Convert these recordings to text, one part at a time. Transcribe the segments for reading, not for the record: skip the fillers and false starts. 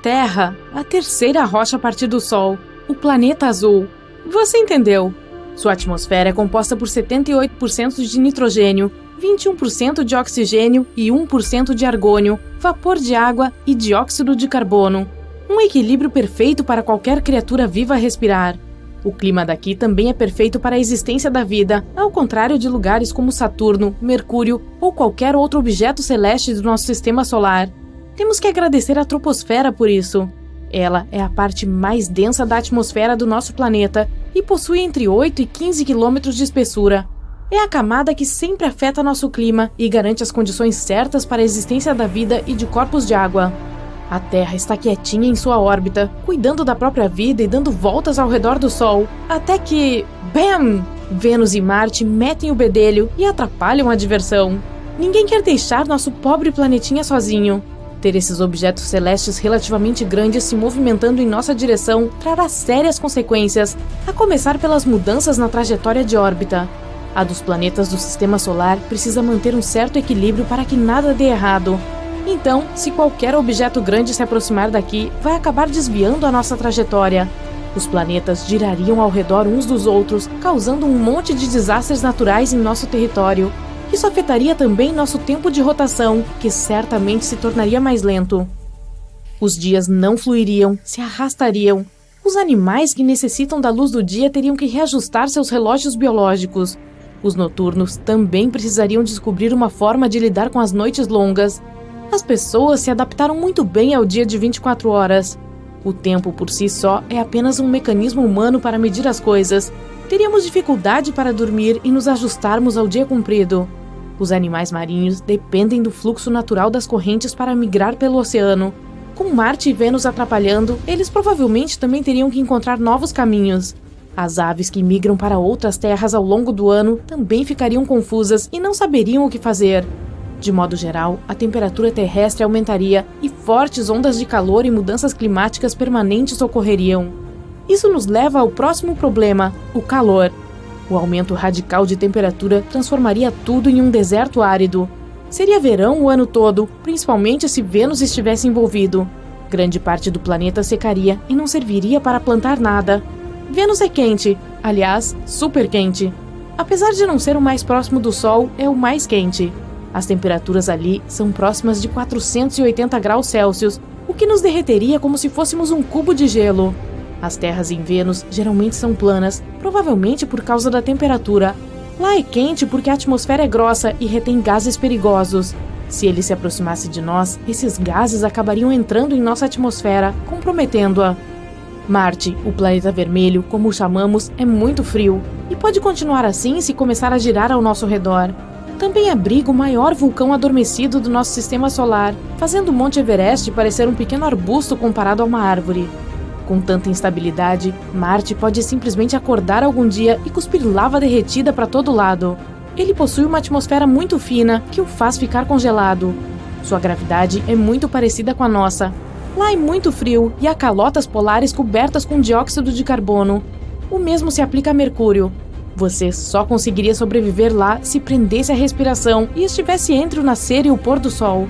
Terra, a terceira rocha a partir do Sol, o planeta azul. Você entendeu? Sua atmosfera é composta por 78% de nitrogênio, 21% de oxigênio e 1% de argônio, vapor de água e dióxido de carbono. Um equilíbrio perfeito para qualquer criatura viva respirar. O clima daqui também é perfeito para a existência da vida, ao contrário de lugares como Saturno, Mercúrio ou qualquer outro objeto celeste do nosso sistema solar. Temos que agradecer à troposfera por isso. Ela é a parte mais densa da atmosfera do nosso planeta e possui entre 8 e 15 quilômetros de espessura. É a camada que sempre afeta nosso clima e garante as condições certas para a existência da vida e de corpos de água. A Terra está quietinha em sua órbita, cuidando da própria vida e dando voltas ao redor do Sol, até que... BAM! Vênus e Marte metem o bedelho e atrapalham a diversão. Ninguém quer deixar nosso pobre planetinha sozinho. Ter esses objetos celestes relativamente grandes se movimentando em nossa direção trará sérias consequências, a começar pelas mudanças na trajetória de órbita. A dos planetas do Sistema Solar precisa manter um certo equilíbrio para que nada dê errado. Então, se qualquer objeto grande se aproximar daqui, vai acabar desviando a nossa trajetória. Os planetas girariam ao redor uns dos outros, causando um monte de desastres naturais em nosso território. Isso afetaria também nosso tempo de rotação, que certamente se tornaria mais lento. Os dias não fluiriam, se arrastariam. Os animais que necessitam da luz do dia teriam que reajustar seus relógios biológicos. Os noturnos também precisariam descobrir uma forma de lidar com as noites longas. As pessoas se adaptaram muito bem ao dia de 24 horas. O tempo por si só é apenas um mecanismo humano para medir as coisas. Teríamos dificuldade para dormir e nos ajustarmos ao dia comprido. Os animais marinhos dependem do fluxo natural das correntes para migrar pelo oceano. Com Marte e Vênus atrapalhando, eles provavelmente também teriam que encontrar novos caminhos. As aves que migram para outras terras ao longo do ano também ficariam confusas e não saberiam o que fazer. De modo geral, a temperatura terrestre aumentaria e fortes ondas de calor e mudanças climáticas permanentes ocorreriam. Isso nos leva ao próximo problema, o calor. O aumento radical de temperatura transformaria tudo em um deserto árido. Seria verão o ano todo, principalmente se Vênus estivesse envolvido. Grande parte do planeta secaria e não serviria para plantar nada. Vênus é quente, aliás, super quente. Apesar de não ser o mais próximo do Sol, é o mais quente. As temperaturas ali são próximas de 480 graus Celsius, o que nos derreteria como se fôssemos um cubo de gelo. As terras em Vênus geralmente são planas, provavelmente por causa da temperatura. Lá é quente porque a atmosfera é grossa e retém gases perigosos. Se ele se aproximasse de nós, esses gases acabariam entrando em nossa atmosfera, comprometendo-a. Marte, o planeta vermelho, como o chamamos, é muito frio e pode continuar assim se começar a girar ao nosso redor. Também abriga o maior vulcão adormecido do nosso sistema solar, fazendo o Monte Everest parecer um pequeno arbusto comparado a uma árvore. Com tanta instabilidade, Marte pode simplesmente acordar algum dia e cuspir lava derretida para todo lado. Ele possui uma atmosfera muito fina que o faz ficar congelado. Sua gravidade é muito parecida com a nossa. Lá é muito frio e há calotas polares cobertas com dióxido de carbono. O mesmo se aplica a Mercúrio. Você só conseguiria sobreviver lá se prendesse a respiração e estivesse entre o nascer e o pôr do sol.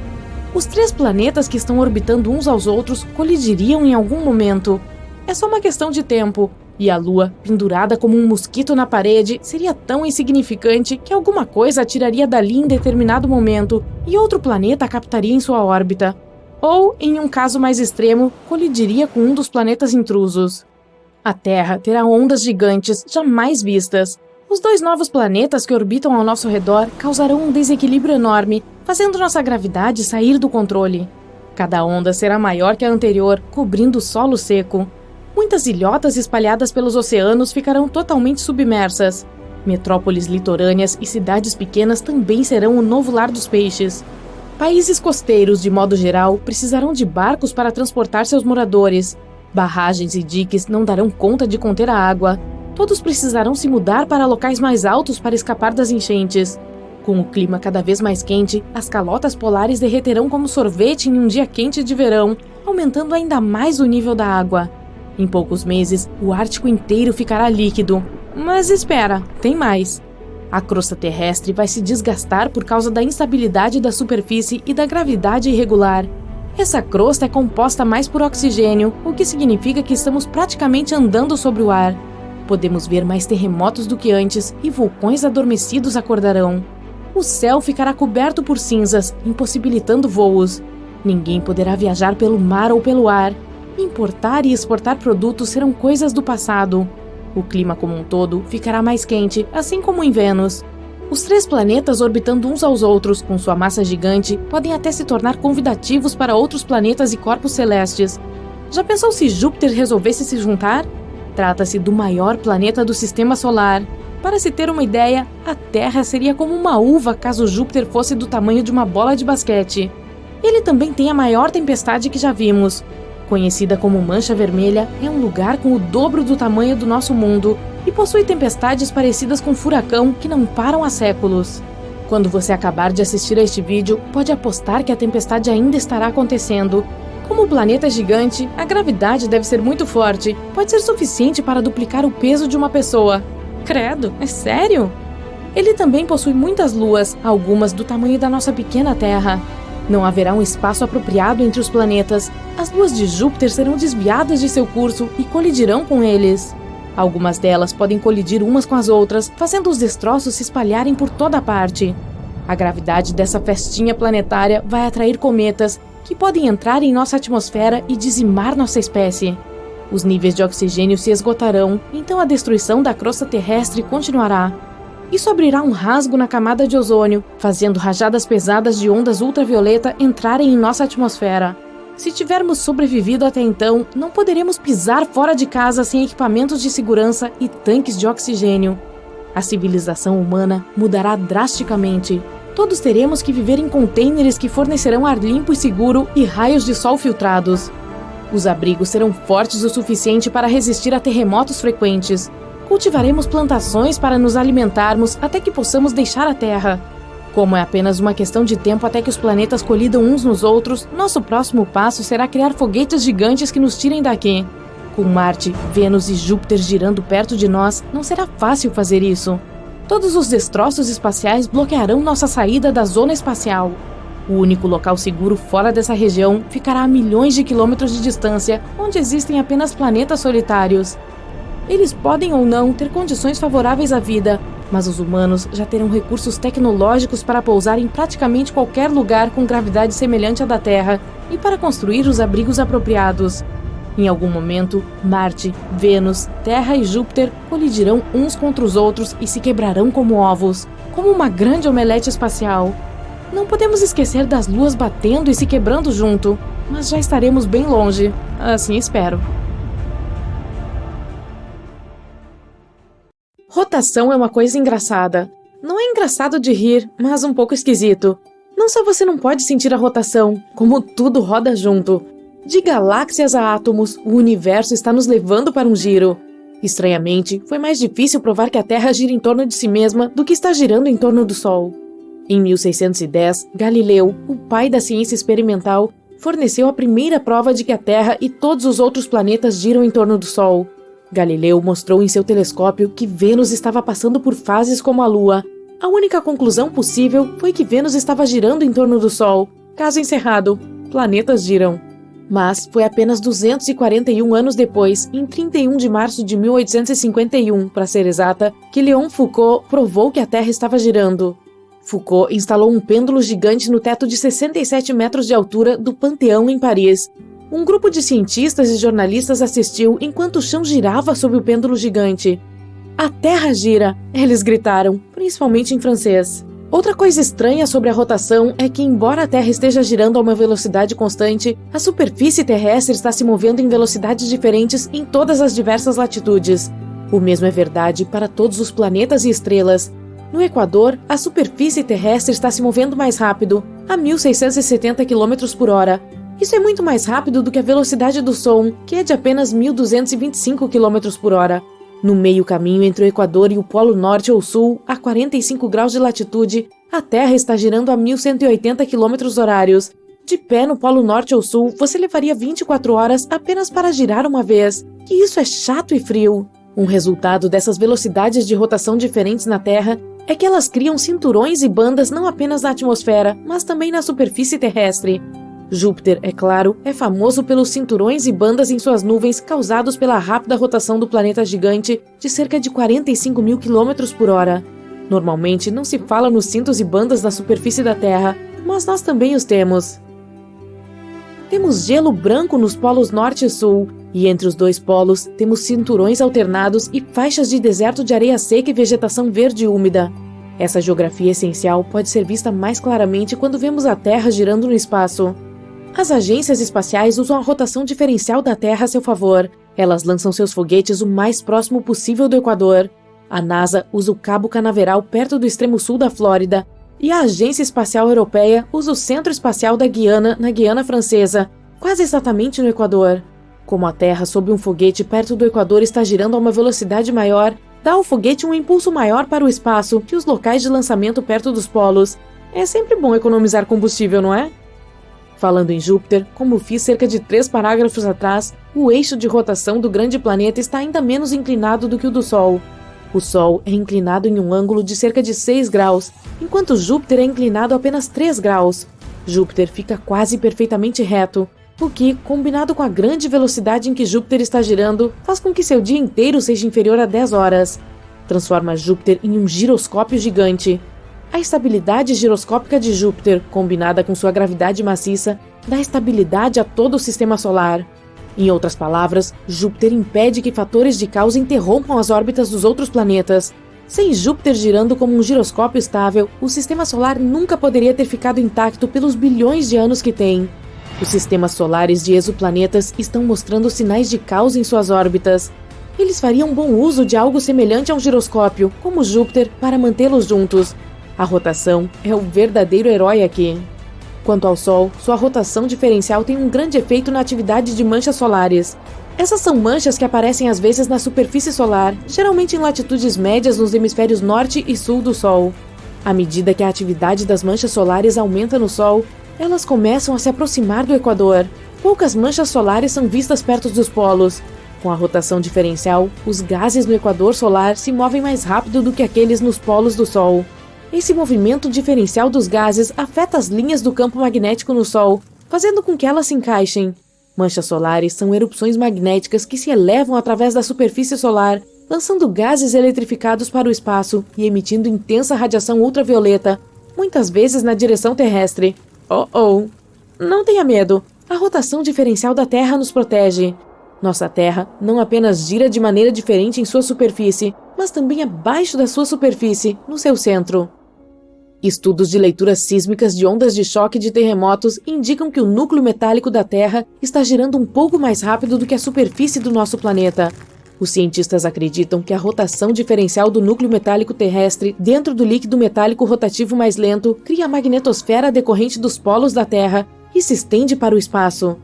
Os 3 planetas que estão orbitando uns aos outros colidiriam em algum momento. É só uma questão de tempo. E a Lua, pendurada como um mosquito na parede, seria tão insignificante que alguma coisa a tiraria dali em determinado momento e outro planeta a captaria em sua órbita. Ou, em um caso mais extremo, colidiria com um dos planetas intrusos. A Terra terá ondas gigantes jamais vistas. Os 2 novos planetas que orbitam ao nosso redor causarão um desequilíbrio enorme, fazendo nossa gravidade sair do controle. Cada onda será maior que a anterior, cobrindo o solo seco. Muitas ilhotas espalhadas pelos oceanos ficarão totalmente submersas. Metrópoles litorâneas e cidades pequenas também serão o novo lar dos peixes. Países costeiros, de modo geral, precisarão de barcos para transportar seus moradores. Barragens e diques não darão conta de conter a água. Todos precisarão se mudar para locais mais altos para escapar das enchentes. Com o clima cada vez mais quente, as calotas polares derreterão como sorvete em um dia quente de verão, aumentando ainda mais o nível da água. Em poucos meses, o Ártico inteiro ficará líquido. Mas espera, tem mais. A crosta terrestre vai se desgastar por causa da instabilidade da superfície e da gravidade irregular. Essa crosta é composta mais por oxigênio, o que significa que estamos praticamente andando sobre o ar. Podemos ver mais terremotos do que antes e vulcões adormecidos acordarão. O céu ficará coberto por cinzas, impossibilitando voos. Ninguém poderá viajar pelo mar ou pelo ar. Importar e exportar produtos serão coisas do passado. O clima como um todo ficará mais quente, assim como em Vênus. Os 3 planetas orbitando uns aos outros com sua massa gigante podem até se tornar convidativos para outros planetas e corpos celestes. Já pensou se Júpiter resolvesse se juntar? Trata-se do maior planeta do Sistema Solar. Para se ter uma ideia, a Terra seria como uma uva caso Júpiter fosse do tamanho de uma bola de basquete. Ele também tem a maior tempestade que já vimos. Conhecida como Mancha Vermelha, é um lugar com o dobro do tamanho do nosso mundo e possui tempestades parecidas com furacão que não param há séculos. Quando você acabar de assistir a este vídeo, pode apostar que a tempestade ainda estará acontecendo. Como o planeta é gigante, a gravidade deve ser muito forte, pode ser suficiente para duplicar o peso de uma pessoa. Credo, é sério? Ele também possui muitas luas, algumas do tamanho da nossa pequena Terra. Não haverá um espaço apropriado entre os planetas. As luas de Júpiter serão desviadas de seu curso e colidirão com eles. Algumas delas podem colidir umas com as outras, fazendo os destroços se espalharem por toda parte. A gravidade dessa festinha planetária vai atrair cometas, que podem entrar em nossa atmosfera e dizimar nossa espécie. Os níveis de oxigênio se esgotarão, então a destruição da crosta terrestre continuará. Isso abrirá um rasgo na camada de ozônio, fazendo rajadas pesadas de ondas ultravioleta entrarem em nossa atmosfera. Se tivermos sobrevivido até então, não poderemos pisar fora de casa sem equipamentos de segurança e tanques de oxigênio. A civilização humana mudará drasticamente. Todos teremos que viver em contêineres que fornecerão ar limpo e seguro e raios de sol filtrados. Os abrigos serão fortes o suficiente para resistir a terremotos frequentes. Cultivaremos plantações para nos alimentarmos até que possamos deixar a Terra. Como é apenas uma questão de tempo até que os planetas colidam uns nos outros, nosso próximo passo será criar foguetes gigantes que nos tirem daqui. Com Marte, Vênus e Júpiter girando perto de nós, não será fácil fazer isso. Todos os destroços espaciais bloquearão nossa saída da zona espacial. O único local seguro fora dessa região ficará a milhões de quilômetros de distância, onde existem apenas planetas solitários. Eles podem ou não ter condições favoráveis à vida, mas os humanos já terão recursos tecnológicos para pousar em praticamente qualquer lugar com gravidade semelhante à da Terra e para construir os abrigos apropriados. Em algum momento, Marte, Vênus, Terra e Júpiter colidirão uns contra os outros e se quebrarão como ovos, como uma grande omelete espacial. Não podemos esquecer das luas batendo e se quebrando junto, mas já estaremos bem longe, assim espero. Rotação é uma coisa engraçada. Não é engraçado de rir, mas um pouco esquisito. Não só você não pode sentir a rotação, como tudo roda junto. De galáxias a átomos, o universo está nos levando para um giro. Estranhamente, foi mais difícil provar que a Terra gira em torno de si mesma do que está girando em torno do Sol. Em 1610, Galileu, o pai da ciência experimental, forneceu a primeira prova de que a Terra e todos os outros planetas giram em torno do Sol. Galileu mostrou em seu telescópio que Vênus estava passando por fases como a Lua. A única conclusão possível foi que Vênus estava girando em torno do Sol. Caso encerrado, planetas giram. Mas foi apenas 241 anos depois, em 31 de março de 1851, para ser exata, que Léon Foucault provou que a Terra estava girando. Foucault instalou um pêndulo gigante no teto de 67 metros de altura do Panteão em Paris. Um grupo de cientistas e jornalistas assistiu enquanto o chão girava sob o pêndulo gigante. "A Terra gira!" eles gritaram, principalmente em francês. Outra coisa estranha sobre a rotação é que, embora a Terra esteja girando a uma velocidade constante, a superfície terrestre está se movendo em velocidades diferentes em todas as diversas latitudes. O mesmo é verdade para todos os planetas e estrelas. No Equador, a superfície terrestre está se movendo mais rápido, a 1.670 km por hora. Isso é muito mais rápido do que a velocidade do som, que é de apenas 1.225 km por hora. No meio caminho entre o Equador e o Polo Norte ou Sul, a 45 graus de latitude, a Terra está girando a 1.180 km horários. De pé no Polo Norte ou Sul, você levaria 24 horas apenas para girar uma vez. E isso é chato e frio. Um resultado dessas velocidades de rotação diferentes na Terra é que elas criam cinturões e bandas não apenas na atmosfera, mas também na superfície terrestre. Júpiter, é claro, é famoso pelos cinturões e bandas em suas nuvens causados pela rápida rotação do planeta gigante de cerca de 45 mil quilômetros por hora. Normalmente não se fala nos cintos e bandas na superfície da Terra, mas nós também os temos. Temos gelo branco nos polos norte e sul, e entre os dois polos temos cinturões alternados e faixas de deserto de areia seca e vegetação verde úmida. Essa geografia essencial pode ser vista mais claramente quando vemos a Terra girando no espaço. As agências espaciais usam a rotação diferencial da Terra a seu favor. Elas lançam seus foguetes o mais próximo possível do Equador. A NASA usa o Cabo Canaveral perto do extremo sul da Flórida, e a Agência Espacial Europeia usa o Centro Espacial da Guiana, na Guiana Francesa, quase exatamente no Equador. Como a Terra sob um foguete perto do Equador está girando a uma velocidade maior, dá ao foguete um impulso maior para o espaço que os locais de lançamento perto dos polos. É sempre bom economizar combustível, não é? Falando em Júpiter, como fiz cerca de 3 parágrafos atrás, o eixo de rotação do grande planeta está ainda menos inclinado do que o do Sol. O Sol é inclinado em um ângulo de cerca de 6 graus, enquanto Júpiter é inclinado apenas 3 graus. Júpiter fica quase perfeitamente reto, o que, combinado com a grande velocidade em que Júpiter está girando, faz com que seu dia inteiro seja inferior a 10 horas. Transforma Júpiter em um giroscópio gigante. A estabilidade giroscópica de Júpiter, combinada com sua gravidade maciça, dá estabilidade a todo o sistema solar. Em outras palavras, Júpiter impede que fatores de caos interrompam as órbitas dos outros planetas. Sem Júpiter girando como um giroscópio estável, o sistema solar nunca poderia ter ficado intacto pelos bilhões de anos que tem. Os sistemas solares de exoplanetas estão mostrando sinais de caos em suas órbitas. Eles fariam bom uso de algo semelhante a um giroscópio, como Júpiter, para mantê-los juntos. A rotação é o verdadeiro herói aqui. Quanto ao Sol, sua rotação diferencial tem um grande efeito na atividade de manchas solares. Essas são manchas que aparecem às vezes na superfície solar, geralmente em latitudes médias nos hemisférios norte e sul do Sol. À medida que a atividade das manchas solares aumenta no Sol, elas começam a se aproximar do Equador. Poucas manchas solares são vistas perto dos polos. Com a rotação diferencial, os gases no Equador solar se movem mais rápido do que aqueles nos polos do Sol. Esse movimento diferencial dos gases afeta as linhas do campo magnético no Sol, fazendo com que elas se encaixem. Manchas solares são erupções magnéticas que se elevam através da superfície solar, lançando gases eletrificados para o espaço e emitindo intensa radiação ultravioleta, muitas vezes na direção terrestre. Oh! Não tenha medo, a rotação diferencial da Terra nos protege. Nossa Terra não apenas gira de maneira diferente em sua superfície, mas também abaixo da sua superfície, no seu centro. Estudos de leituras sísmicas de ondas de choque de terremotos indicam que o núcleo metálico da Terra está girando um pouco mais rápido do que a superfície do nosso planeta. Os cientistas acreditam que a rotação diferencial do núcleo metálico terrestre dentro do líquido metálico rotativo mais lento cria a magnetosfera decorrente dos polos da Terra e se estende para o espaço.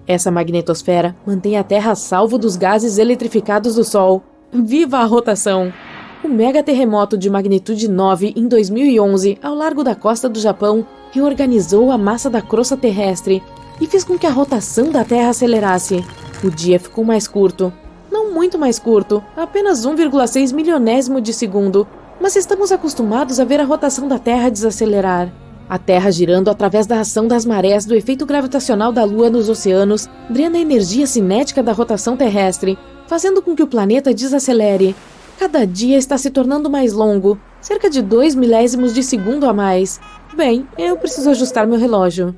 Essa magnetosfera mantém a Terra a salvo dos gases eletrificados do Sol. Viva a rotação! O megaterremoto de magnitude 9 em 2011, ao largo da costa do Japão, reorganizou a massa da crosta terrestre e fez com que a rotação da Terra acelerasse. O dia ficou mais curto. Não muito mais curto, apenas 1,6 milionésimo de segundo, mas estamos acostumados a ver a rotação da Terra desacelerar. A Terra girando através da ação das marés do efeito gravitacional da Lua nos oceanos drena a energia cinética da rotação terrestre, fazendo com que o planeta desacelere. Cada dia está se tornando mais longo, cerca de 2 milésimos de segundo a mais. Bem, eu preciso ajustar meu relógio.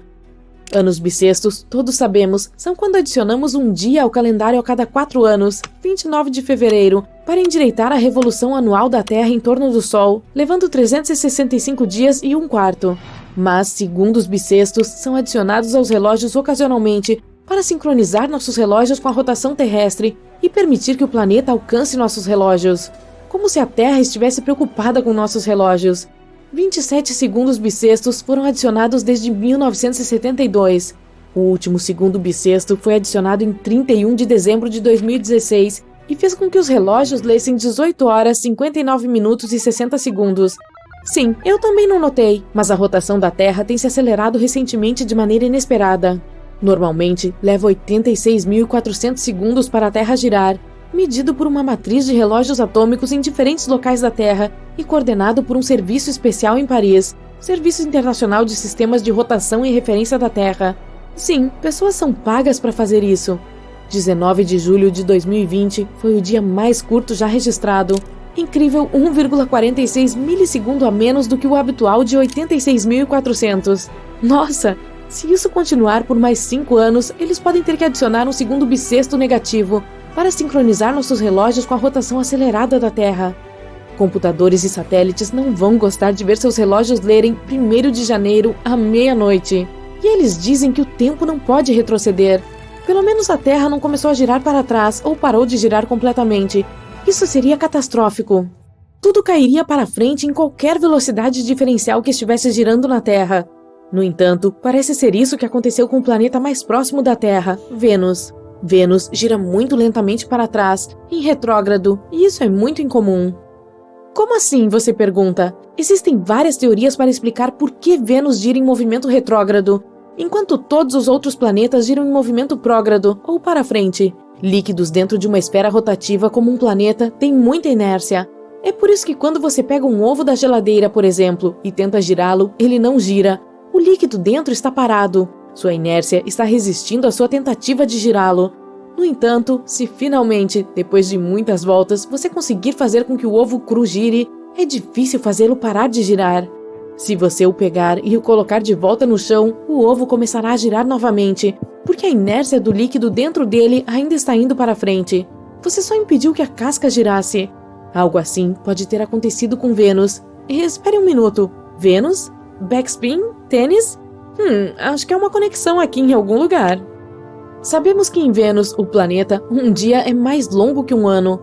Anos bissextos, todos sabemos, são quando adicionamos um dia ao calendário a cada 4 anos, 29 de fevereiro, para endireitar a revolução anual da Terra em torno do Sol, levando 365 dias e 1/4. Mas segundos bissextos são adicionados aos relógios ocasionalmente para sincronizar nossos relógios com a rotação terrestre e permitir que o planeta alcance nossos relógios. Como se a Terra estivesse preocupada com nossos relógios. 27 segundos bissextos foram adicionados desde 1972. O último segundo bissexto foi adicionado em 31 de dezembro de 2016 e fez com que os relógios lessem 18 horas, 59 minutos e 60 segundos. Sim, eu também não notei, mas a rotação da Terra tem se acelerado recentemente de maneira inesperada. Normalmente, leva 86.400 segundos para a Terra girar, medido por uma matriz de relógios atômicos em diferentes locais da Terra e coordenado por um serviço especial em Paris, Serviço Internacional de Sistemas de Rotação e Referência da Terra. Sim, pessoas são pagas para fazer isso. 19 de julho de 2020 foi o dia mais curto já registrado. Incrível 1,46 milissegundo a menos do que o habitual de 86.400. Nossa! Se isso continuar por mais 5 anos, eles podem ter que adicionar um segundo bissexto negativo para sincronizar nossos relógios com a rotação acelerada da Terra. Computadores e satélites não vão gostar de ver seus relógios lerem 1º de janeiro à meia-noite. E eles dizem que o tempo não pode retroceder. Pelo menos a Terra não começou a girar para trás ou parou de girar completamente. Isso seria catastrófico. Tudo cairia para frente em qualquer velocidade diferencial que estivesse girando na Terra. No entanto, parece ser isso que aconteceu com o planeta mais próximo da Terra, Vênus. Vênus gira muito lentamente para trás, em retrógrado, e isso é muito incomum. Como assim, você pergunta? Existem várias teorias para explicar por que Vênus gira em movimento retrógrado, enquanto todos os outros planetas giram em movimento prógrado, ou para frente. Líquidos dentro de uma esfera rotativa como um planeta têm muita inércia. É por isso que quando você pega um ovo da geladeira, por exemplo, e tenta girá-lo, ele não gira. O líquido dentro está parado. Sua inércia está resistindo à sua tentativa de girá-lo. No entanto, se finalmente, depois de muitas voltas, você conseguir fazer com que o ovo cru gire, é difícil fazê-lo parar de girar. Se você o pegar e o colocar de volta no chão, o ovo começará a girar novamente, porque a inércia do líquido dentro dele ainda está indo para frente. Você só impediu que a casca girasse. Algo assim pode ter acontecido com Vênus. Espere um minuto. Vênus? Backspin? Tênis? Acho que há uma conexão aqui em algum lugar. Sabemos que em Vênus, o planeta, um dia é mais longo que um ano.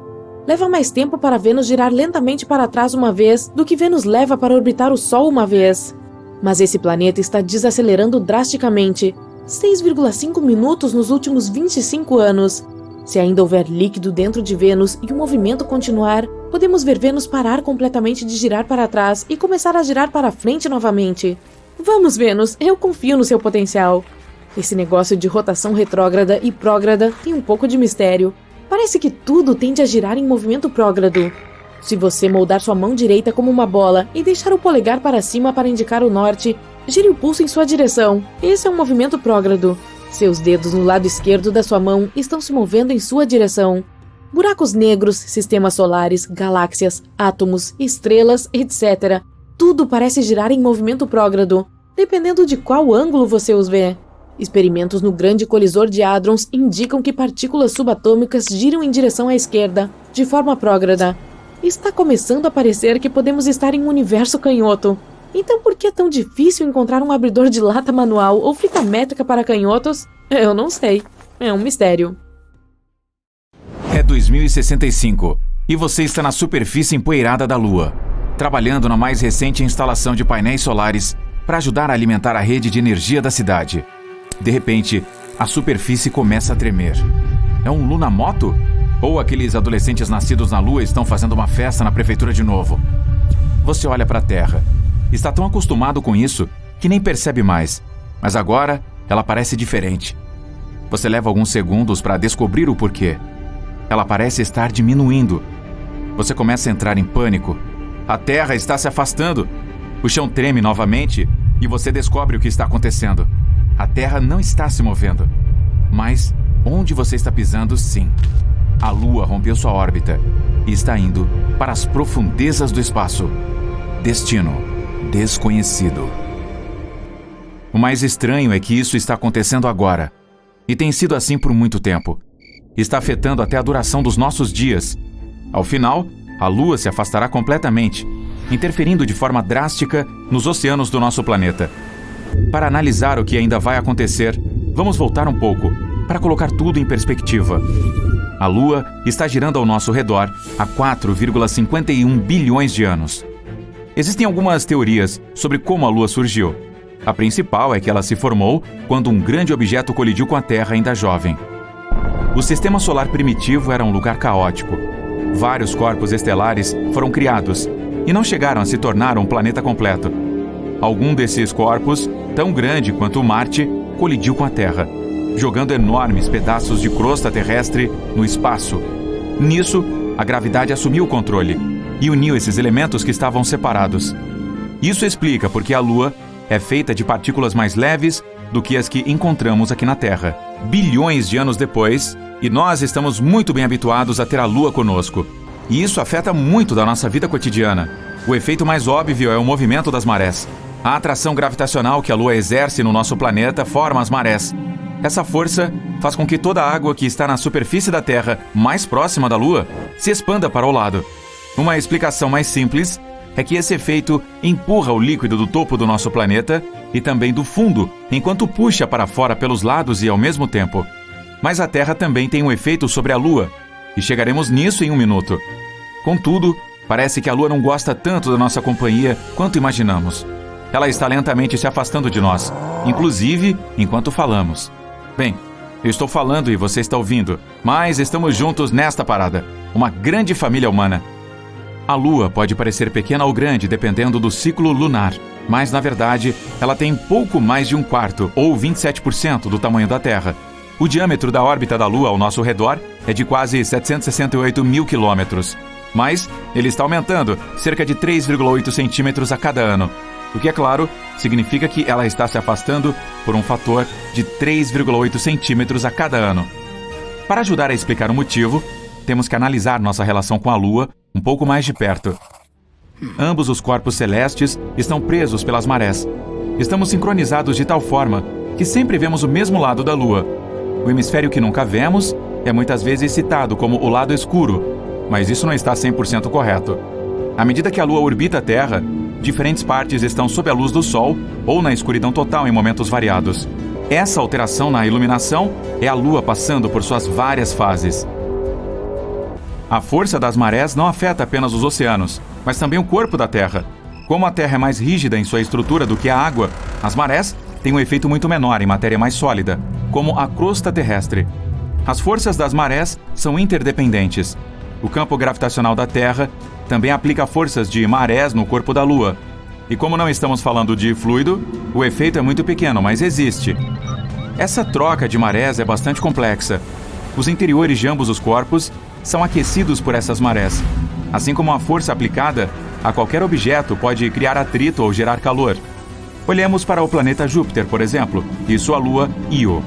Leva mais tempo para Vênus girar lentamente para trás uma vez do que Vênus leva para orbitar o Sol uma vez. Mas esse planeta está desacelerando drasticamente, 6,5 minutos nos últimos 25 anos. Se ainda houver líquido dentro de Vênus e o movimento continuar, podemos ver Vênus parar completamente de girar para trás e começar a girar para frente novamente. Vamos, Vênus, eu confio no seu potencial. Esse negócio de rotação retrógrada e prógrada tem um pouco de mistério. Parece que tudo tende a girar em movimento prógrado. Se você moldar sua mão direita como uma bola e deixar o polegar para cima para indicar o norte, gire o pulso em sua direção. Esse é um movimento prógrado. Seus dedos no lado esquerdo da sua mão estão se movendo em sua direção. Buracos negros, sistemas solares, galáxias, átomos, estrelas, etc. Tudo parece girar em movimento prógrado, dependendo de qual ângulo você os vê. Experimentos no Grande Colisor de Hadrons indicam que partículas subatômicas giram em direção à esquerda, de forma prógrada. Está começando a parecer que podemos estar em um universo canhoto. Então por que é tão difícil encontrar um abridor de lata manual ou fita métrica para canhotos? Eu não sei. É um mistério. É 2065 e você está na superfície empoeirada da Lua, trabalhando na mais recente instalação de painéis solares para ajudar a alimentar a rede de energia da cidade. De repente, a superfície começa a tremer. É um lunamoto? Ou aqueles adolescentes nascidos na Lua estão fazendo uma festa na prefeitura de novo? Você olha para a Terra. Está tão acostumado com isso que nem percebe mais. Mas agora, ela parece diferente. Você leva alguns segundos para descobrir o porquê. Ela parece estar diminuindo. Você começa a entrar em pânico. A Terra está se afastando. O chão treme novamente e você descobre o que está acontecendo. A Terra não está se movendo. Mas onde você está pisando, sim. A Lua rompeu sua órbita e está indo para as profundezas do espaço. Destino desconhecido. O mais estranho é que isso está acontecendo agora. E tem sido assim por muito tempo. Está afetando até a duração dos nossos dias. Ao final, a Lua se afastará completamente, interferindo de forma drástica nos oceanos do nosso planeta. Para analisar o que ainda vai acontecer, vamos voltar um pouco, para colocar tudo em perspectiva. A Lua está girando ao nosso redor há 4,51 bilhões de anos. Existem algumas teorias sobre como a Lua surgiu. A principal é que ela se formou quando um grande objeto colidiu com a Terra ainda jovem. O sistema solar primitivo era um lugar caótico. Vários corpos estelares foram criados e não chegaram a se tornar um planeta completo. Algum desses corpos, tão grande quanto Marte, colidiu com a Terra, jogando enormes pedaços de crosta terrestre no espaço. Nisso, a gravidade assumiu o controle e uniu esses elementos que estavam separados. Isso explica porque a Lua é feita de partículas mais leves do que as que encontramos aqui na Terra. Bilhões de anos depois, e nós estamos muito bem habituados a ter a Lua conosco. E isso afeta muito da nossa vida cotidiana. O efeito mais óbvio é o movimento das marés. A atração gravitacional que a Lua exerce no nosso planeta forma as marés. Essa força faz com que toda a água que está na superfície da Terra, mais próxima da Lua, se expanda para o lado. Uma explicação mais simples é que esse efeito empurra o líquido do topo do nosso planeta e também do fundo, enquanto puxa para fora pelos lados e ao mesmo tempo. Mas a Terra também tem um efeito sobre a Lua, e chegaremos nisso em um minuto. Contudo, parece que a Lua não gosta tanto da nossa companhia quanto imaginamos. Ela está lentamente se afastando de nós, inclusive enquanto falamos. Bem, eu estou falando e você está ouvindo, mas estamos juntos nesta parada, uma grande família humana. A Lua pode parecer pequena ou grande dependendo do ciclo lunar, mas na verdade ela tem pouco mais de 1/4 ou 27% do tamanho da Terra. O diâmetro da órbita da Lua ao nosso redor é de quase 768 mil quilômetros, mas ele está aumentando cerca de 3,8 centímetros a cada ano, o que, é claro, significa que ela está se afastando por um fator de 3,8 centímetros a cada ano. Para ajudar a explicar o motivo, temos que analisar nossa relação com a Lua um pouco mais de perto. Ambos os corpos celestes estão presos pelas marés. Estamos sincronizados de tal forma que sempre vemos o mesmo lado da Lua. O hemisfério que nunca vemos é muitas vezes citado como o lado escuro, mas isso não está 100% correto. À medida que a Lua orbita a Terra, diferentes partes estão sob a luz do Sol ou na escuridão total em momentos variados. Essa alteração na iluminação é a Lua passando por suas várias fases. A força das marés não afeta apenas os oceanos, mas também o corpo da Terra. Como a Terra é mais rígida em sua estrutura do que a água, as marés têm um efeito muito menor em matéria mais sólida, como a crosta terrestre. As forças das marés são interdependentes. O campo gravitacional da Terra também aplica forças de marés no corpo da Lua. E como não estamos falando de fluido, o efeito é muito pequeno, mas existe. Essa troca de marés é bastante complexa. Os interiores de ambos os corpos são aquecidos por essas marés. Assim como a força aplicada a qualquer objeto pode criar atrito ou gerar calor. Olhemos para o planeta Júpiter, por exemplo, e sua lua Io.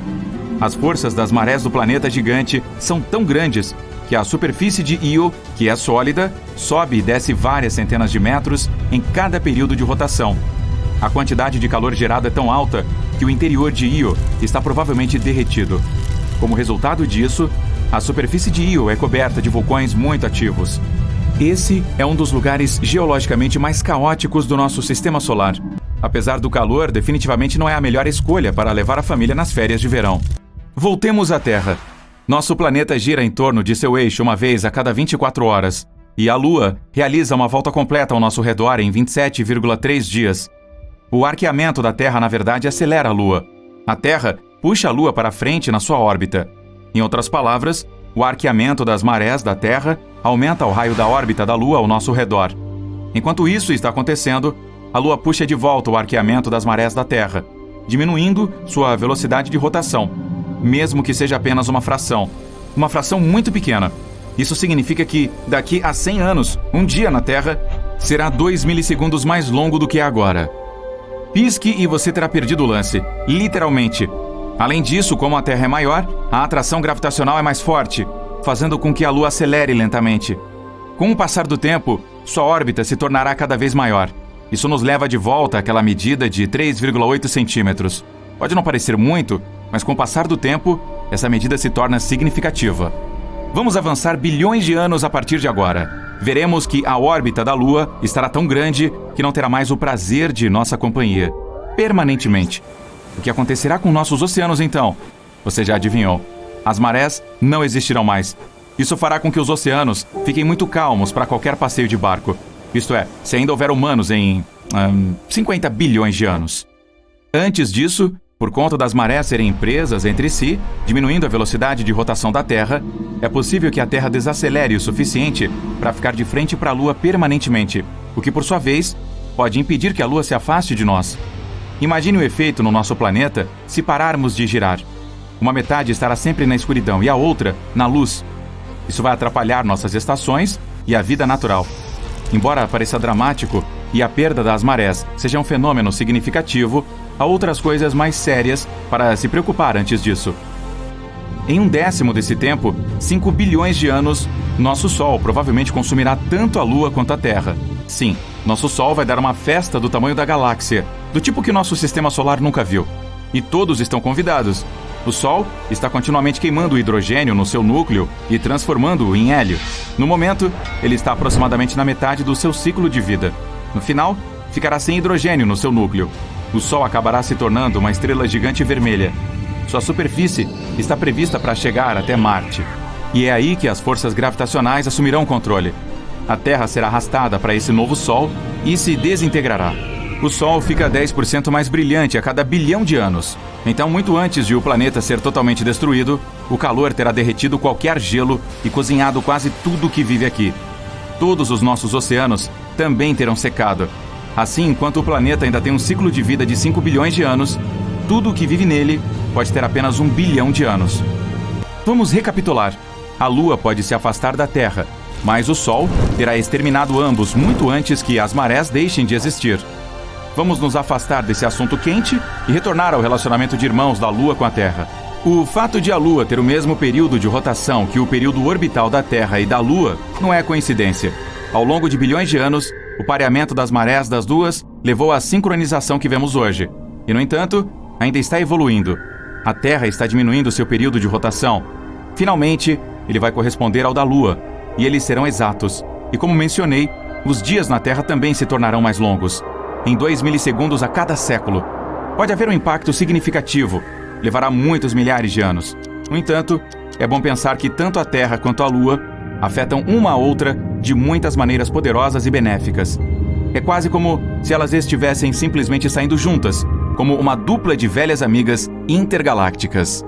As forças das marés do planeta gigante são tão grandes que a superfície de Io, que é sólida, sobe e desce várias centenas de metros em cada período de rotação. A quantidade de calor gerado é tão alta que o interior de Io está provavelmente derretido. Como resultado disso, a superfície de Io é coberta de vulcões muito ativos. Esse é um dos lugares geologicamente mais caóticos do nosso sistema solar. Apesar do calor, definitivamente não é a melhor escolha para levar a família nas férias de verão. Voltemos à Terra. Nosso planeta gira em torno de seu eixo uma vez a cada 24 horas, e a Lua realiza uma volta completa ao nosso redor em 27,3 dias. O arqueamento da Terra, na verdade, acelera a Lua. A Terra puxa a Lua para frente na sua órbita. Em outras palavras, o arqueamento das marés da Terra aumenta o raio da órbita da Lua ao nosso redor. Enquanto isso está acontecendo, a Lua puxa de volta o arqueamento das marés da Terra, diminuindo sua velocidade de rotação, mesmo que seja apenas uma fração muito pequena. Isso significa que, daqui a 100 anos, um dia na Terra será 2 milissegundos mais longo do que é agora. Pisque e você terá perdido o lance, literalmente. Além disso, como a Terra é maior, a atração gravitacional é mais forte, fazendo com que a Lua acelere lentamente. Com o passar do tempo, sua órbita se tornará cada vez maior. Isso nos leva de volta àquela medida de 3,8 centímetros. Pode não parecer muito, mas com o passar do tempo, essa medida se torna significativa. Vamos avançar bilhões de anos a partir de agora. Veremos que a órbita da Lua estará tão grande que não terá mais o prazer de nossa companhia, permanentemente. O que acontecerá com nossos oceanos então? Você já adivinhou. As marés não existirão mais. Isso fará com que os oceanos fiquem muito calmos para qualquer passeio de barco. Isto é, se ainda houver humanos em 50 bilhões de anos. Antes disso, por conta das marés serem presas entre si, diminuindo a velocidade de rotação da Terra, é possível que a Terra desacelere o suficiente para ficar de frente para a Lua permanentemente, o que, por sua vez, pode impedir que a Lua se afaste de nós. Imagine o efeito no nosso planeta se pararmos de girar. Uma metade estará sempre na escuridão e a outra na luz. Isso vai atrapalhar nossas estações e a vida natural. Embora pareça dramático e a perda das marés seja um fenômeno significativo, há outras coisas mais sérias para se preocupar antes disso. Em 1/10 desse tempo, 5 bilhões de anos, nosso Sol provavelmente consumirá tanto a Lua quanto a Terra. Sim, nosso Sol vai dar uma festa do tamanho da galáxia, do tipo que nosso sistema solar nunca viu. E todos estão convidados. O Sol está continuamente queimando o hidrogênio no seu núcleo e transformando-o em hélio. No momento, ele está aproximadamente na metade do seu ciclo de vida. No final, ficará sem hidrogênio no seu núcleo. O Sol acabará se tornando uma estrela gigante vermelha. Sua superfície está prevista para chegar até Marte. E é aí que as forças gravitacionais assumirão o controle. A Terra será arrastada para esse novo Sol e se desintegrará. O Sol fica 10% mais brilhante a cada bilhão de anos. Então, muito antes de o planeta ser totalmente destruído, o calor terá derretido qualquer gelo e cozinhado quase tudo que vive aqui. Todos os nossos oceanos também terão secado. Assim, enquanto o planeta ainda tem um ciclo de vida de 5 bilhões de anos, tudo o que vive nele pode ter apenas 1 bilhão de anos. Vamos recapitular. A Lua pode se afastar da Terra, mas o Sol terá exterminado ambos muito antes que as marés deixem de existir. Vamos nos afastar desse assunto quente e retornar ao relacionamento de irmãos da Lua com a Terra. O fato de a Lua ter o mesmo período de rotação que o período orbital da Terra e da Lua não é coincidência. Ao longo de bilhões de anos, o pareamento das marés das duas levou à sincronização que vemos hoje. E, no entanto, ainda está evoluindo. A Terra está diminuindo seu período de rotação. Finalmente, ele vai corresponder ao da Lua, e eles serão exatos. E como mencionei, os dias na Terra também se tornarão mais longos, em 2 milissegundos a cada século. Pode haver um impacto significativo, levará muitos milhares de anos. No entanto, é bom pensar que tanto a Terra quanto a Lua afetam uma a outra de muitas maneiras poderosas e benéficas. É quase como se elas estivessem simplesmente saindo juntas, como uma dupla de velhas amigas intergalácticas.